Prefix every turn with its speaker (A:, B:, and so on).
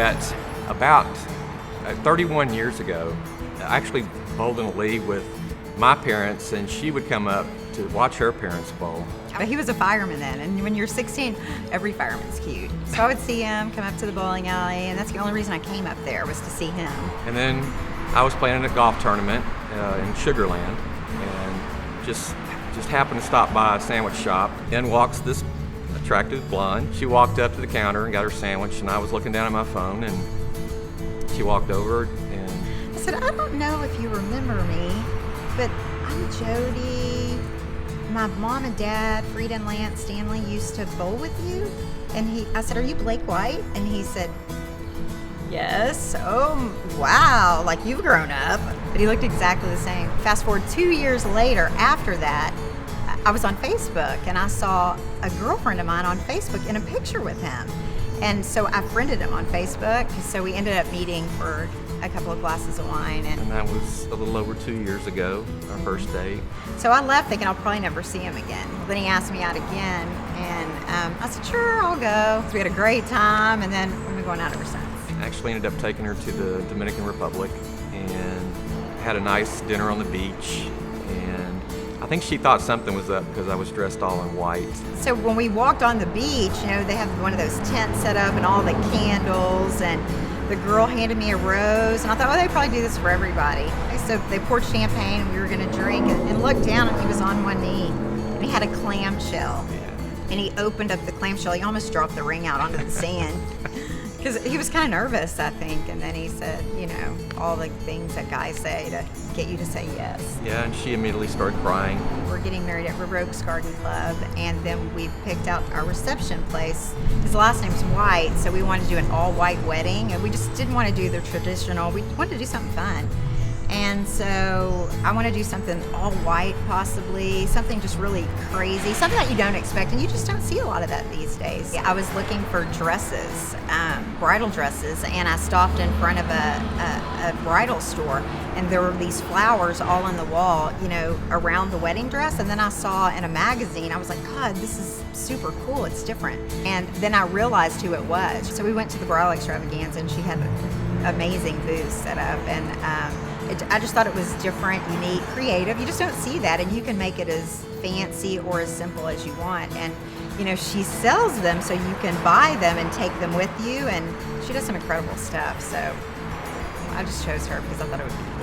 A: met about 31 years ago. I actually bowled in a league with my parents, and she would come up to watch her parents bowl.
B: But he was a fireman then, and when you're 16, every fireman's cute. So I would see him come up to the bowling alley, and that's the only reason I came up there was to see him.
A: And then I was playing in a golf tournament in Sugar Land, and just happened to stop by a sandwich shop. In walks this attractive blonde. She walked up to the counter and got her sandwich, and I was looking down at my phone, and she walked over and
B: I said, I don't know if you remember me, but I'm Jodi. My mom and dad, Frida and Lance Stanley, used to bowl with you. And I said, are you Blake White? And he said, yes. Oh, wow, like you've grown up. But he looked exactly the same. Fast forward 2 years later, after that, I was on Facebook, and I saw a girlfriend of mine on Facebook in a picture with him. And so I friended him on Facebook. So we ended up meeting for a couple of glasses of wine.
A: And that was a little over 2 years ago, our first date.
B: So I left thinking I'll probably never see him again. Then he asked me out again, and I said, sure, I'll go. So we had a great time, and then we've been going out ever since.
A: Actually ended up taking her to the Dominican Republic and had a nice dinner on the beach. And I think she thought something was up because I was dressed all in white.
B: So when we walked on the beach, they have one of those tents set up and all the candles, and the girl handed me a rose, and I thought, they probably do this for everybody. So they poured champagne, and we were going to drink, and looked down, and he was on one knee, and he had a clamshell.
A: Yeah.
B: And he opened up the clamshell. He almost dropped the ring out onto the sand. Because he was kind of nervous, I think, and then he said, all the things that guys say to get you to say yes.
A: Yeah, and she immediately started crying.
B: We're getting married at Rogues Garden Club, and then we picked out our reception place. His last name's White, so we wanted to do an all-white wedding, and we just didn't want to do the traditional. We wanted to do something fun. And so I want to do something all white, possibly, something just really crazy, something that you don't expect, and you just don't see a lot of that these days. I was looking for dresses, bridal dresses, and I stopped in front of a bridal store, and there were these flowers all on the wall, around the wedding dress, and then I saw in a magazine, I was like, God, this is super cool, it's different. And then I realized who it was. So we went to the Bridal Extravaganza, and she had an amazing booth set up, and I just thought it was different, unique, creative. You just don't see that, and you can make it as fancy or as simple as you want. And, she sells them so you can buy them and take them with you, and she does some incredible stuff. So I just chose her because I thought it would be